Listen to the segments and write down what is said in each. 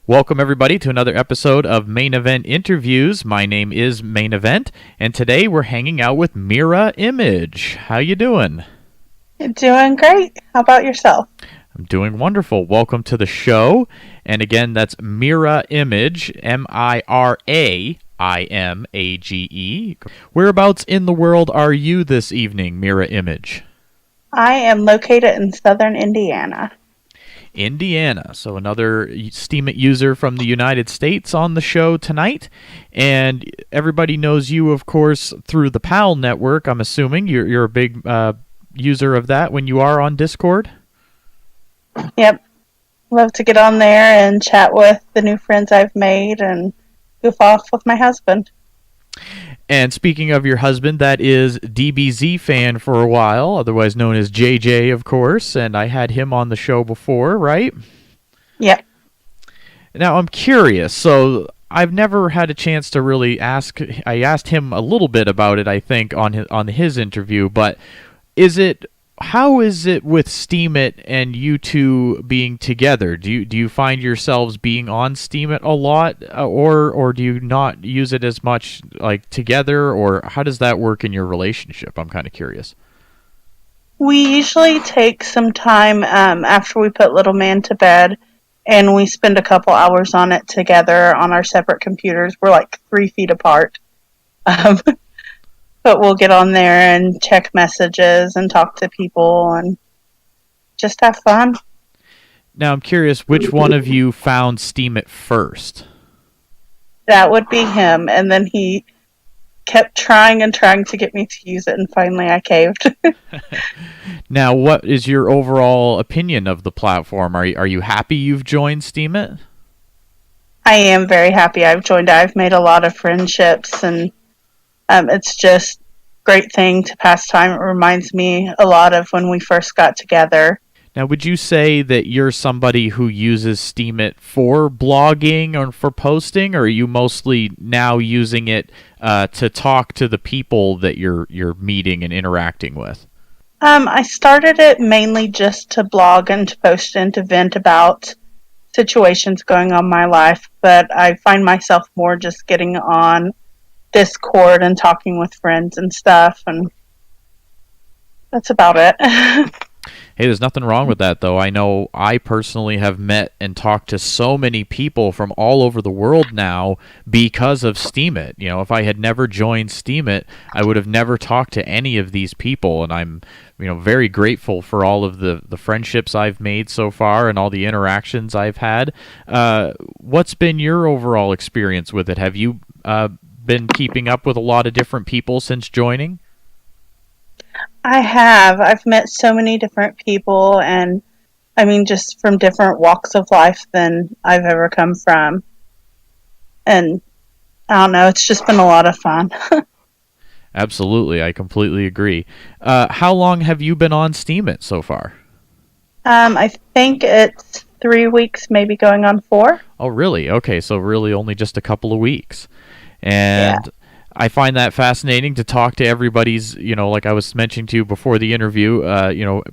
Welcome everybody to another episode of Main Event Interviews. My name is Main Event, and today we're hanging out with Mira Image. How you doing? Doing great. How about yourself? I'm doing wonderful. Welcome to the show. And again, that's Mira Image, Miraimage. Whereabouts in the world are you this evening, Mira Image? I am located in southern Indiana. Indiana. So another Steemit user from the United States on the show tonight. And everybody knows you, of course, through the PAL network. I'm assuming you're a big user of that when you are on Discord. Yep. Love to get on there and chat with the new friends I've made and goof off with my husband. And speaking of your husband, that is DBZ fan for a while, otherwise known as JJ, of course, and I had him on the show before, right? Yep. Now, I'm curious, so I've never had a chance to really ask. I asked him a little bit about it, I think, on his interview, but how is it with Steemit and you two being together? Do you find yourselves being on Steemit a lot, or do you not use it as much, like, together, or how does that work in your relationship? I'm kind of curious. We usually take some time after we put little man to bed, and we spend a couple hours on it together on our separate computers. We're like 3 feet apart. But we'll get on there and check messages and talk to people and just have fun. Now, I'm curious, which one of you found Steemit first? That would be him. And then he kept trying and trying to get me to use it, and finally I caved. Now, what is your overall opinion of the platform? Are you happy you've joined Steemit? I am very happy I've joined. I've made a lot of friendships, and it's just a great thing to pass time. It reminds me a lot of when we first got together. Now, would you say that you're somebody who uses Steemit for blogging or for posting, or are you mostly now using it to talk to the people that you're meeting and interacting with? I started it mainly just to blog and to post and to vent about situations going on in my life, but I find myself more just getting on Discord and talking with friends and stuff, and that's about it. Hey, there's nothing wrong with that, though. I know I personally have met and talked to so many people from all over the world now because of Steemit. You know, if I had never joined Steemit, I would have never talked to any of these people, and I'm, very grateful for all of the friendships I've made so far and all the interactions I've had. What's been your overall experience with it? Have you been keeping up with a lot of different people since joining? I have. I've met so many different people, and I mean, just from different walks of life than I've ever come from. And I don't know, it's just been a lot of fun. Absolutely, I completely agree. How long have you been on Steemit so far? I think it's 3 weeks, maybe going on 4. Oh, really? Okay, so really only just a couple of weeks. And Yeah. I find that fascinating to talk to everybody's, like I was mentioning to you before the interview,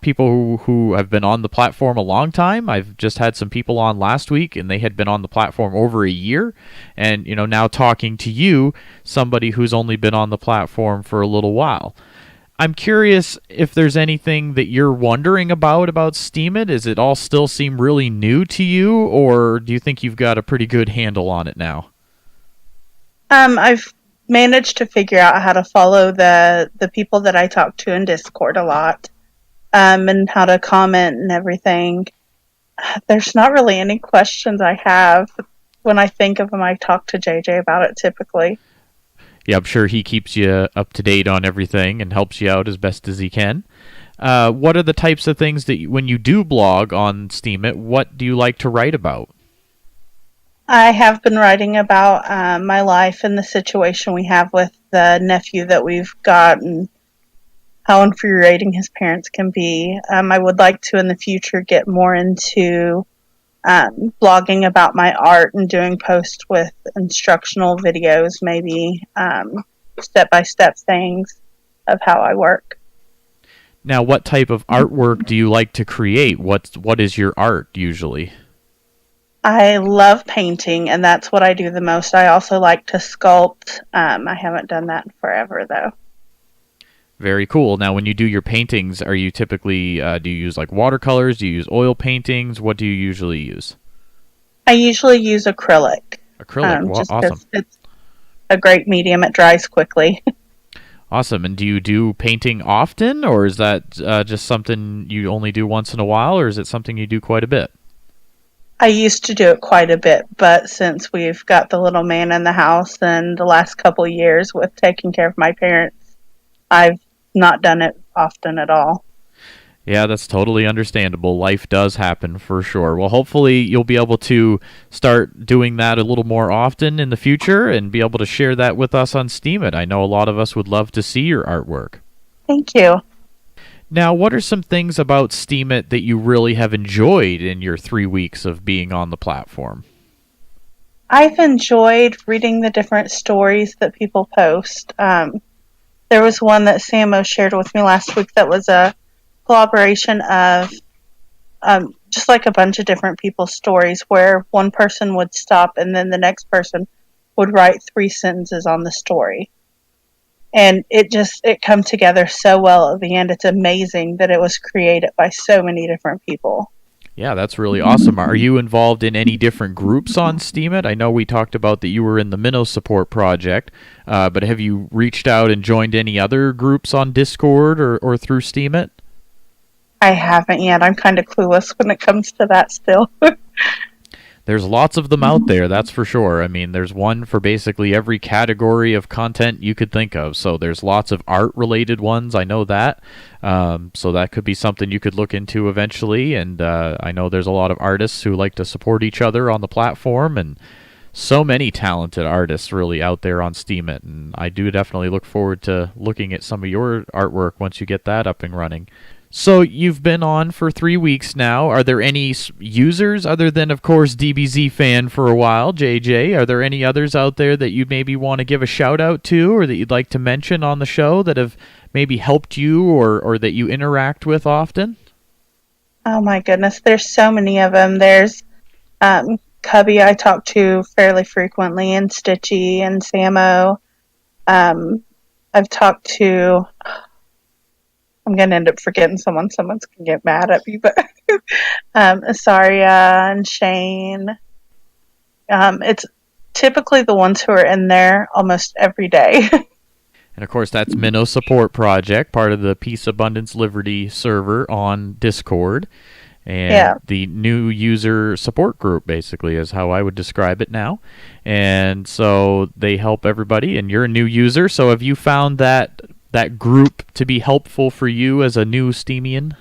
people who have been on the platform a long time. I've just had some people on last week, and they had been on the platform over a year. And, now talking to you, somebody who's only been on the platform for a little while. I'm curious if there's anything that you're wondering about Steemit. Does it all still seem really new to you, or do you think you've got a pretty good handle on it now? I've managed to figure out how to follow the people that I talk to in Discord a lot, and how to comment and everything. There's not really any questions I have. When I think of them, I talk to JJ about it typically. Yeah, I'm sure he keeps you up to date on everything and helps you out as best as he can. What are the types of things that when you do blog on Steemit, what do you like to write about? I have been writing about my life and the situation we have with the nephew that we've got, and how infuriating his parents can be. I would like to in the future get more into blogging about my art and doing posts with instructional videos, maybe step-by-step things of how I work. Now, what type of artwork do you like to create? What is your art usually? I love painting, and that's what I do the most. I also like to sculpt. I haven't done that in forever, though. Very cool. Now, when you do your paintings, are you typically do you use like watercolors? Do you use oil paintings? What do you usually use? I usually use acrylic, Acrylic. just Awesome. because it's a great medium. It dries quickly. Awesome. And do you do painting often, or is that just something you only do once in a while, or is it something you do quite a bit? I used to do it quite a bit, but since we've got the little man in the house and the last couple of years with taking care of my parents, I've not done it often at all. Yeah, that's totally understandable. Life does happen for sure. Well, hopefully you'll be able to start doing that a little more often in the future and be able to share that with us on Steemit. I know a lot of us would love to see your artwork. Thank you. Now, what are some things about Steemit that you really have enjoyed in your 3 weeks of being on the platform? I've enjoyed reading the different stories that people post. There was one that Samo shared with me last week that was a collaboration of just like a bunch of different people's stories where one person would stop and then the next person would write 3 sentences on the story. And it come together so well at the end. It's amazing that it was created by so many different people. Yeah, that's really awesome. Are you involved in any different groups on Steemit? I know we talked about that you were in the Minnow Support Project, but have you reached out and joined any other groups on Discord or through Steemit? I haven't yet. I'm kind of clueless when it comes to that still. There's lots of them out there, that's for sure. I mean, there's one for basically every category of content you could think of. So there's lots of art-related ones, I know that. So that could be something you could look into eventually. And I know there's a lot of artists who like to support each other on the platform, and so many talented artists really out there on Steemit. And I do definitely look forward to looking at some of your artwork once you get that up and running. So you've been on for 3 weeks now. Are there any users other than, of course, DBZ fan for a while, JJ? Are there any others out there that you maybe want to give a shout out to, or that you'd like to mention on the show that have maybe helped you or that you interact with often? Oh my goodness, there's so many of them. There's Cubby I talk to fairly frequently, and Stitchy and Samo. I've talked to. I'm gonna end up forgetting someone. Someone's gonna get mad at me, but Asaria and Shane. It's typically the ones who are in there almost every day. And of course, that's Minnow Support Project, part of the Peace, Abundance, Liberty server on Discord. And Yeah. the new user support group, basically, is how I would describe it now. And so they help everybody, and you're a new user. So have you found that group to be helpful for you as a new Steemian?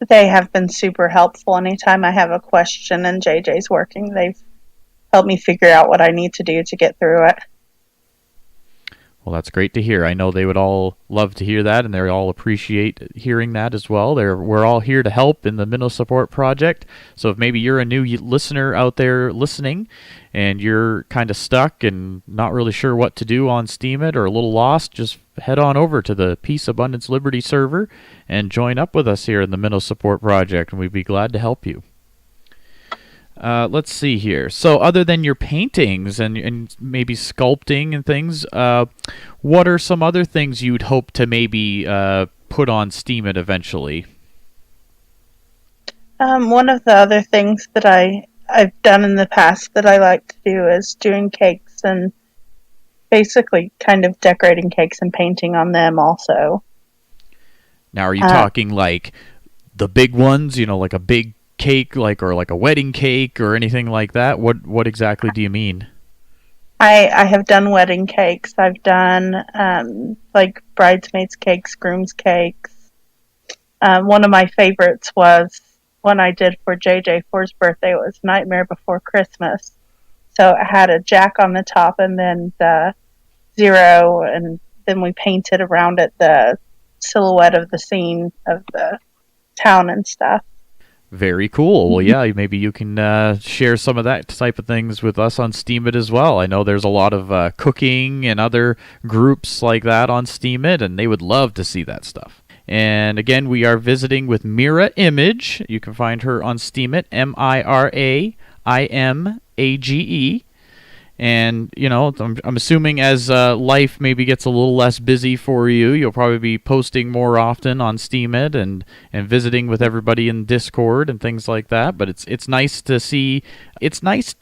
They have been super helpful. Anytime I have a question and JJ's working, they've helped me figure out what I need to do to get through it. Well, that's great to hear. I know they would all love to hear that, and they all appreciate hearing that as well. We're all here to help in the Minnow Support Project. So if maybe you're a new listener out there listening, and you're kind of stuck and not really sure what to do on Steemit or a little lost, just head on over to the Peace, Abundance, Liberty server and join up with us here in the Minnow Support Project, and we'd be glad to help you. Let's see here. So other than your paintings and maybe sculpting and things, what are some other things you'd hope to maybe put on Steemit eventually? One of the other things that I've done in the past that I like to do is doing cakes and basically kind of decorating cakes and painting on them also. Now, are you talking like the big ones, like a big cake, or like a wedding cake or anything like that? What exactly do you mean? I have done wedding cakes. I've done like bridesmaids cakes, grooms cakes. One of my favorites was one I did for JJ for his birthday. It was Nightmare Before Christmas. So it had a jack on the top and then the 0, and then we painted around it the silhouette of the scene of the town and stuff. Very cool. Well, yeah, maybe you can share some of that type of things with us on Steemit as well. I know there's a lot of cooking and other groups like that on Steemit, and they would love to see that stuff. And again, we are visiting with Mira Image. You can find her on Steemit, IMAGE. And, I'm assuming as life maybe gets a little less busy for you, you'll probably be posting more often on Steemit and visiting with everybody in Discord and things like that. But it's nice to see. It's nice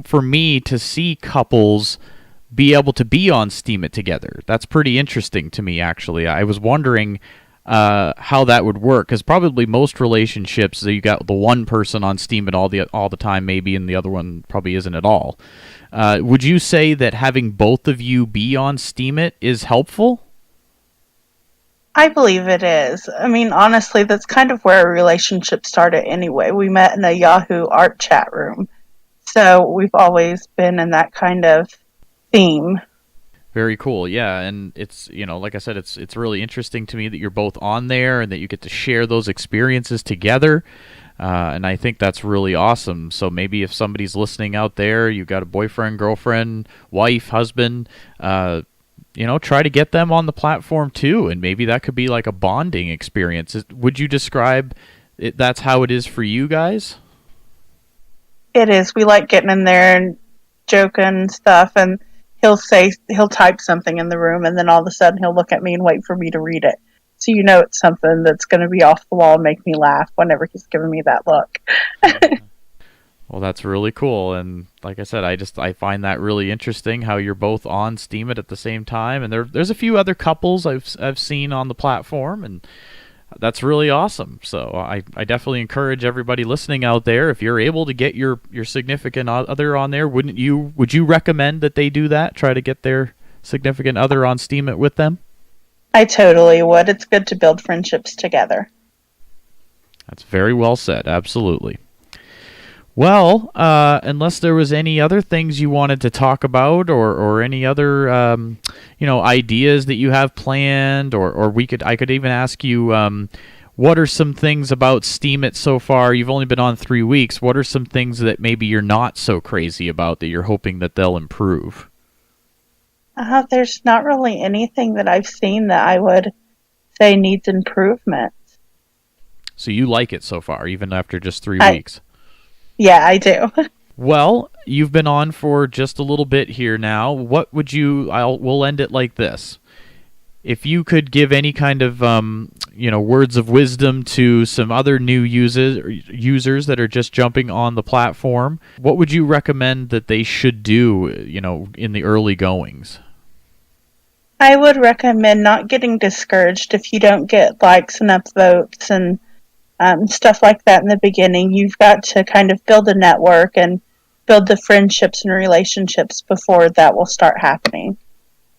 for me to see couples be able to be on Steemit together. That's pretty interesting to me, actually. I was wondering how that would work, because probably most relationships, you got the one person on Steemit all the time, maybe, and the other one probably isn't at all. Would you say that having both of you be on Steemit is helpful? I believe it is. I mean, honestly, that's kind of where our relationship started anyway. We met in a Yahoo art chat room. So we've always been in that kind of theme. Very cool, yeah, and it's like I said, it's really interesting to me that you're both on there and that you get to share those experiences together, and I think that's really awesome. So maybe if somebody's listening out there, you got a boyfriend, girlfriend, wife, husband, try to get them on the platform too, and maybe that could be like a bonding experience. Would you describe it, that's how it is for you guys? It is. We like getting in there and joking and stuff, and he'll type something in the room, and then all of a sudden he'll look at me and wait for me to read it. So it's something that's going to be off the wall and make me laugh whenever he's giving me that look. Well, that's really cool, and like I said, I find that really interesting how you're both on Steemit at the same time, and there's a few other couples I've seen on the platform, and that's really awesome. So I definitely encourage everybody listening out there, if you're able to get your significant other on there, would you recommend that they do that? Try to get their significant other on Steemit with them? I totally would. It's good to build friendships together. That's very well said. Absolutely. Well, unless there was any other things you wanted to talk about, or any other ideas that you have planned, or I could even ask you, what are some things about Steemit so far? You've only been on 3 weeks. What are some things that maybe you're not so crazy about that you're hoping that they'll improve? There's not really anything that I've seen that I would say needs improvement. So you like it so far, even after just 3 weeks? Yeah, I do. Well, you've been on for just a little bit here now. What would we'll end it like this. If you could give any kind of words of wisdom to some other new users that are just jumping on the platform, what would you recommend that they should do, in the early goings? I would recommend not getting discouraged if you don't get likes and upvotes and stuff like that in the beginning. You've got to kind of build a network and build the friendships and relationships before that will start happening.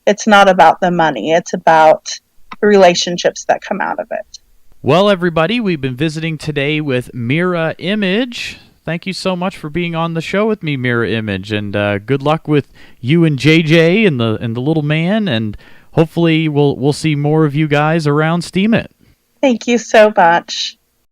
It's not about the money. It's about the relationships that come out of it. Well, everybody, we've been visiting today with Mira Image. Thank you so much for being on the show with me, Mira Image, and good luck with you and JJ and the little man, and hopefully we'll see more of you guys around Steemit. Thank you so much.